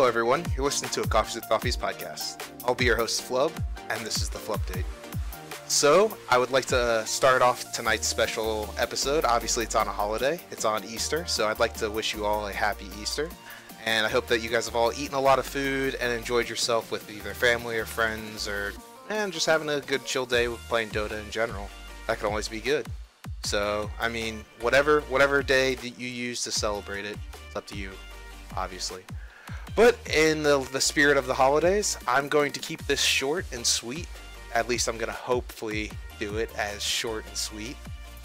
everyone, you're listening to a Coffees with Toffees podcast. I'll be your host Flubb, and this is the Flupdate. So, I would like to start off tonight's special episode. Obviously it's on a holiday, it's on Easter, so I'd like to wish you all a happy Easter. And I hope that you guys have all eaten a lot of food and enjoyed yourself with either family or friends, or just having a good chill day with playing Dota in general. That can always be good. So, I mean, whatever day that you use to celebrate it, it's up to you, obviously. But in the spirit of the holidays, I'm going to keep this short and sweet. At least I'm going to hopefully do it as short and sweet,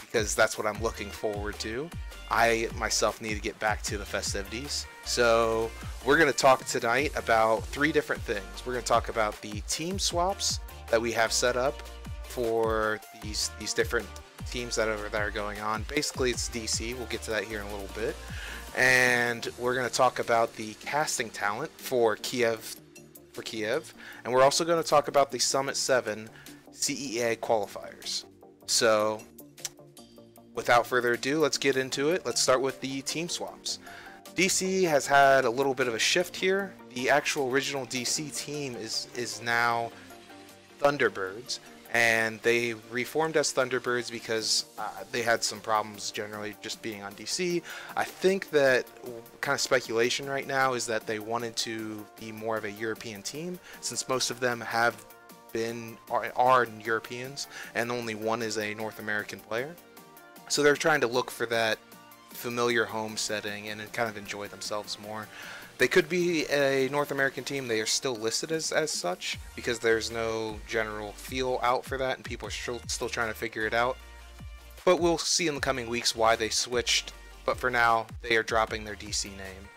because that's what I'm looking forward to. I myself need to get back to the festivities. So we're going to talk tonight about three different things. We're going to talk about the team swaps that we have set up for these different teams that are going on. Basically it's DC, we'll get to that here in a little bit. And we're going to talk about the casting talent for Kiev, and we're also going to talk about the Summit 7 CEA qualifiers. So without further ado, let's get into it. Let's start with the team swaps. DC has had a little bit of a shift here. The actual original DC team is now Thunderbirds, and they reformed as Thunderbirds because they had some problems generally just being on DC. I think that kind of speculation right now is that they wanted to be more of a European team, since most of them are Europeans and only one is a North American player. So they're trying to look for that familiar home setting and kind of enjoy themselves more. They could be a North American team. They are still listed as such because there's no general feel out for that, and people are still trying to figure it out. But we'll see in the coming weeks why they switched. But for now, they are dropping their DC name.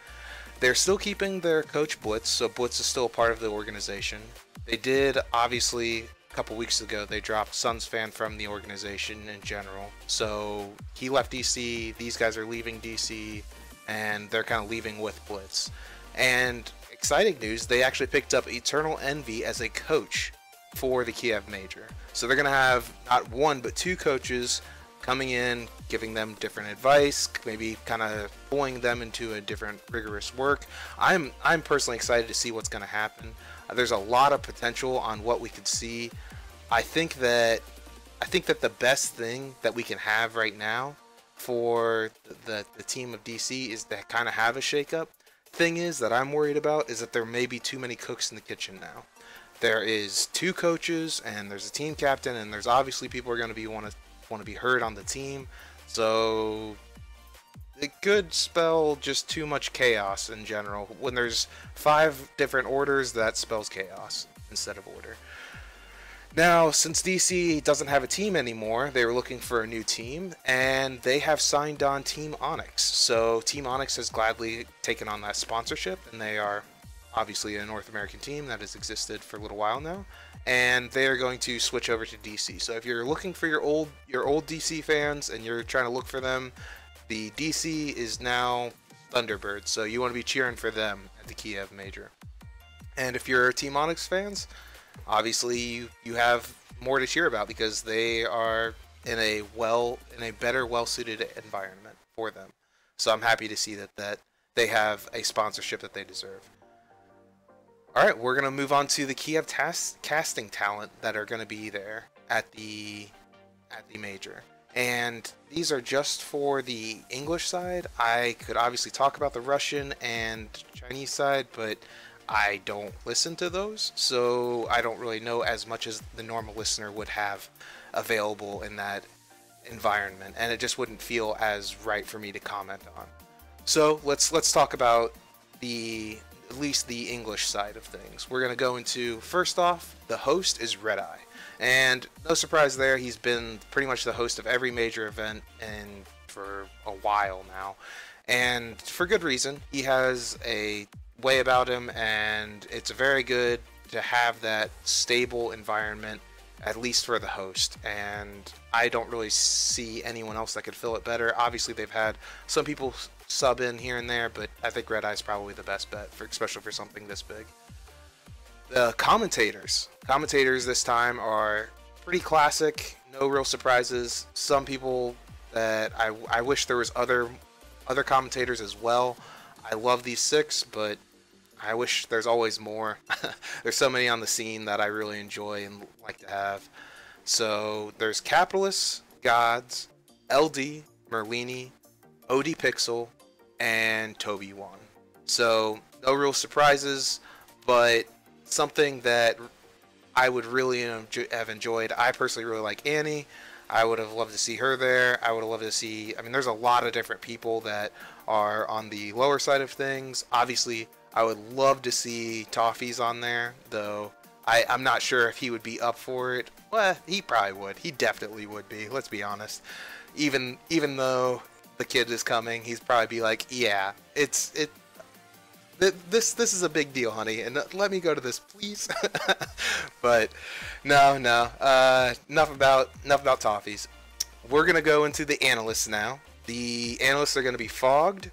They're still keeping their coach Blitz, so Blitz is still a part of the organization. They did, obviously, a couple weeks ago, they dropped Suns Fan from the organization in general. So he left DC, these guys are leaving DC, and they're kind of leaving with Blitz. And exciting news, they actually picked up Eternal Envy as a coach for the Kiev Major. So they're going to have not one, but two coaches coming in, giving them different advice, maybe kind of pulling them into a different rigorous work. I'm personally excited to see what's going to happen. There's a lot of potential on what we could see. I think that the best thing that we can have right now for the team of DC is to kind of have a shakeup. Thing is that I'm worried about is that there may be too many cooks in the kitchen now. There is two coaches and there's a team captain, and there's obviously people are going to want to be heard on the team. So it could spell just too much chaos in general. When there's 5 different orders, that spells chaos instead of order. Now, since DC doesn't have a team anymore, they were looking for a new team, and they have signed on Team Onyx. So Team Onyx has gladly taken on that sponsorship, and they are obviously a North American team that has existed for a little while now, and they are going to switch over to DC. So if you're looking for your old DC fans and you're trying to look for them, the DC is now Thunderbirds, so you want to be cheering for them at the Kiev Major. And if you're Team Onyx fans, obviously you have more to cheer about because they are in a better, well-suited environment for them. So I'm happy to see that they have a sponsorship that they deserve. Alright, we're going to move on to the Kiev casting talent that are going to be there at the major. And these are just for the English side. I could obviously talk about the Russian and Chinese side, but I don't listen to those, so I don't really know as much as the normal listener would have available in that environment, and it just wouldn't feel as right for me to comment on. So let's talk about at least the English side of things. We're going to go into, first off, the host is Redeye, and no surprise there, he's been pretty much the host of every major event and for a while now, and for good reason. He has a way about him, and it's very good to have that stable environment, at least for the host, and I don't really see anyone else that could fill it better. Obviously they've had some people sub in here and there, but I think Redeye is probably the best bet, especially for something this big. The commentators this time are pretty classic, no real surprises. Some people that I wish there was other commentators as well. I love these 6, but I wish there's always more. There's so many on the scene that I really enjoy and like to have. So there's Capitalists, GoDz, LD, Merlini, ODPixel, and TobiWan. So no real surprises, but something that I would really have enjoyed. I personally really like Annie. I would have loved to see her there. I would have loved to see, I mean, there's a lot of different people that are on the lower side of things. Obviously, I would love to see Toffees on there, though I'm not sure if he would be up for it. Well, he probably would. He definitely would be, let's be honest. Even though the kid is coming, he's probably be like, yeah, this is a big deal, honey, and let me go to this, please. But no. Enough about Toffees. We're gonna go into the analysts now. The analysts are gonna be Fogged,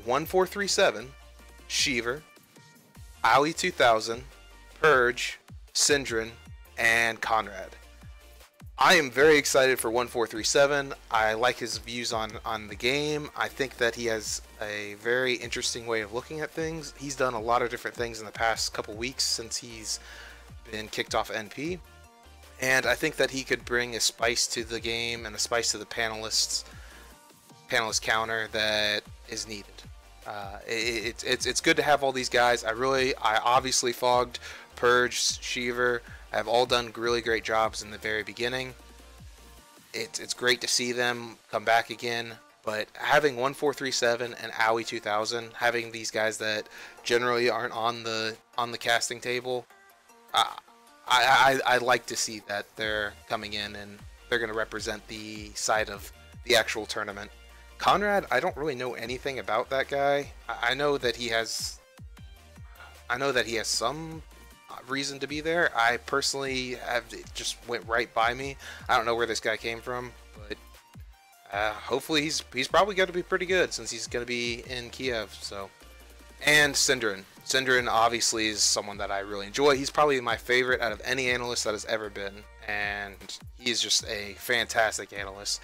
1437, Sheever, Owie 2000, Purge, SyndereN, and Conrad. I am very excited for 1437. I like his views on the game. I think that he has a very interesting way of looking at things. He's done a lot of different things in the past couple weeks since he's been kicked off NP. And I think that he could bring a spice to the game and a spice to the panelist counter that is needed. It's good to have all these guys. I obviously Fogged, Purge, Sheever have all done really great jobs in the very beginning. It's great to see them come back again, but having 1437 and Owie 2000, having these guys that generally aren't on the casting table, I like to see that they're coming in and they're going to represent the side of the actual tournament. Conrad, I don't really know anything about that guy. I know that he has some reason to be there. I personally it just went right by me. I don't know where this guy came from, but hopefully he's probably going to be pretty good since he's going to be in Kiev. So, and SyndereN obviously is someone that I really enjoy. He's probably my favorite out of any analyst that has ever been, and he's just a fantastic analyst.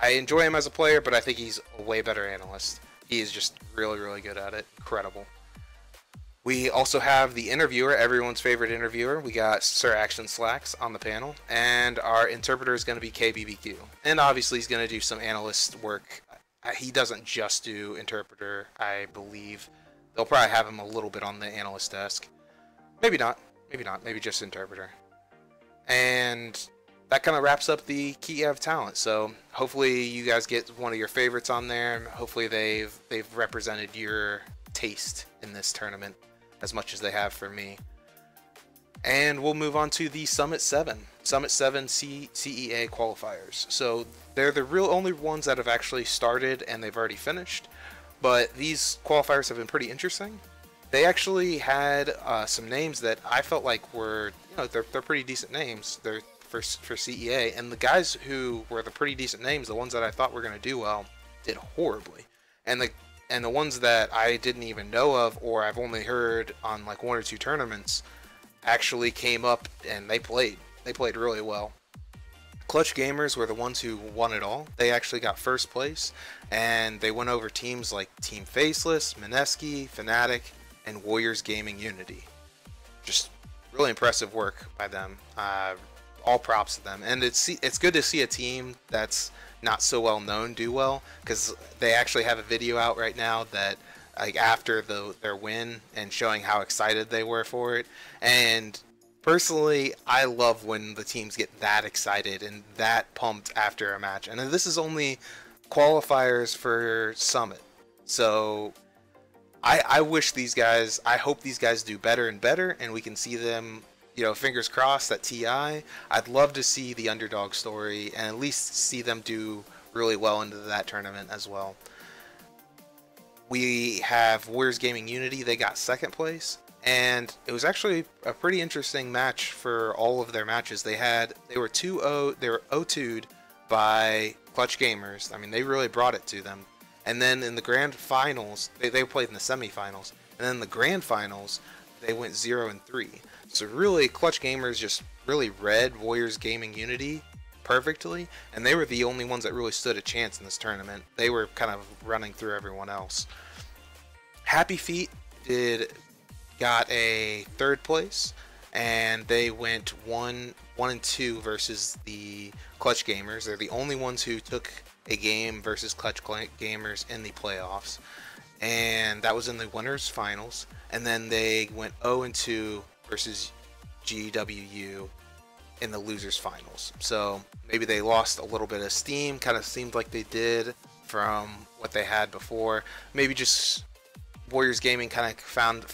I enjoy him as a player, but I think he's a way better analyst. He is just really, really good at it. Incredible. We also have the interviewer, everyone's favorite interviewer. We got SirActionSlacks on the panel, and our interpreter is going to be KBBQ. And obviously he's going to do some analyst work. He doesn't just do interpreter, I believe. They'll probably have him a little bit on the analyst desk. Maybe not. Maybe just interpreter. And that kind of wraps up the Kiev talent. So hopefully you guys get one of your favorites on there. Hopefully they've represented your taste in this tournament as much as they have for me. And we'll move on to the Summit 7 CEA qualifiers. So they're the real only ones that have actually started and they've already finished, but these qualifiers have been pretty interesting. They actually had some names that I felt like were, they're pretty decent names. They're for CEA, and the guys who were the pretty decent names, the ones that I thought were going to do well, did horribly. And the ones that I didn't even know of, or I've only heard on like one or two tournaments, actually came up and they played really well. Clutch Gamers were the ones who won it all. They actually got first place, and they went over teams like Team Faceless, Mineski, fnatic, and warriorsgaming.unity. Just really impressive work by them. All props to them, and it's good to see a team that's not so well known do well, because they actually have a video out right now that like after their win and showing how excited they were for it. And personally, I love when the teams get that excited and that pumped after a match. And this is only qualifiers for Summit, so I wish these guys, I hope these guys do better and better, and we can see them, fingers crossed at TI. I'd love to see the underdog story and at least see them do really well into that tournament as well. We have Warriors Gaming Unity. They got second place, and it was actually a pretty interesting match for all of their matches. They were 0-2'd by Clutch Gamers. I mean, they really brought it to them. And then in the grand finals, they played in the semifinals, and then in the grand finals, they went 0-3. So really, Clutch Gamers just really read Warriors Gaming Unity perfectly, and they were the only ones that really stood a chance in this tournament. They were kind of running through everyone else. HappyFeet got a third place, and they went 1-2 versus the Clutch Gamers. They're the only ones who took a game versus Clutch Gamers in the playoffs, and that was in the winners finals. And then they went 0-2 versus GWU in the losers finals. So maybe they lost a little bit of steam, kind of seemed like they did from what they had before. Maybe just Warriors Gaming kind of found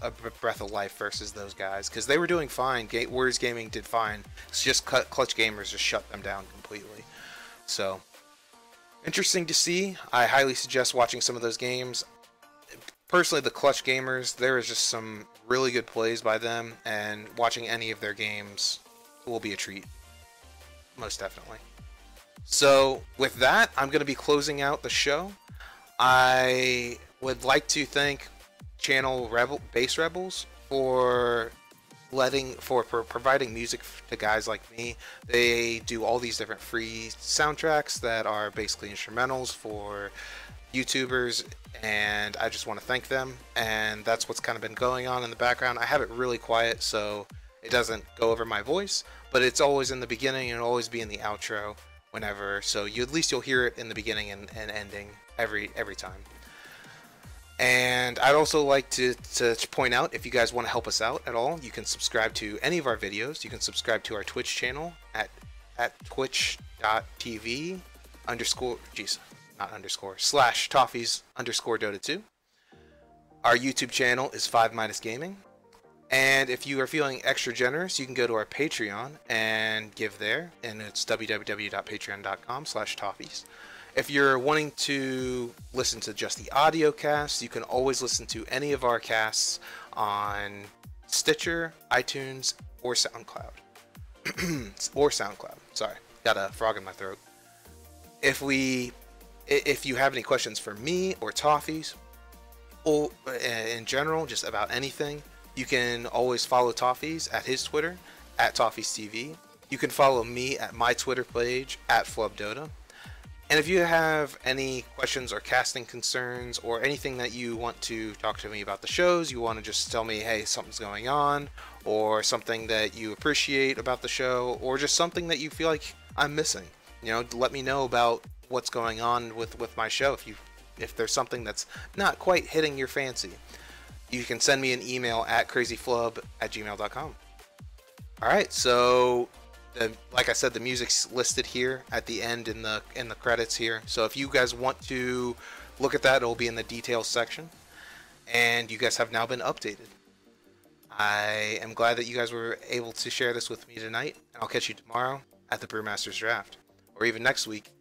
a breath of life versus those guys, because they were doing fine. Warriors Gaming did fine. It's just Clutch Gamers just shut them down completely. So interesting to see. I highly suggest watching some of those games. Personally, the Clutch Gamers, there is just some really good plays by them, and watching any of their games will be a treat, most definitely. So with that, I'm going to be closing out the show. I would like to thank channel Base Rebels for providing music to guys like me. They do all these different free soundtracks that are basically instrumentals for YouTubers, and I just want to thank them. And that's what's kind of been going on in the background. I have it really quiet so it doesn't go over my voice, but it's always in the beginning and it'll always be in the outro whenever, so at least you'll hear it in the beginning and ending every time. And I'd also like to point out, if you guys want to help us out at all, you can subscribe to any of our videos. You can subscribe to our Twitch channel at twitch.tv /Toffees_Dota2. Our YouTube channel is 5 Gaming. And if you are feeling extra generous, you can go to our Patreon and give there, and it's www.patreon.com/Toffees. If you're wanting to listen to just the audio cast, you can always listen to any of our casts on Stitcher, iTunes, or SoundCloud. Sorry, got a frog in my throat. If you have any questions for me or Toffees, or in general, just about anything, you can always follow Toffees at his Twitter, at ToffeesTV. You can follow me at my Twitter page, at FlubbDota. And if you have any questions or casting concerns, or anything that you want to talk to me about the shows, you want to just tell me, hey, something's going on, or something that you appreciate about the show, or just something that you feel like I'm missing, let me know about what's going on with my show. If there's something that's not quite hitting your fancy, you can send me an email at crazyflubb@gmail.com. Alright, so like I said, the music's listed here at the end in the credits here. So if you guys want to look at that, it'll be in the details section. And you guys have now been updated. I am glad that you guys were able to share this with me tonight. And I'll catch you tomorrow at the Brewmaster's Draft. Or even next week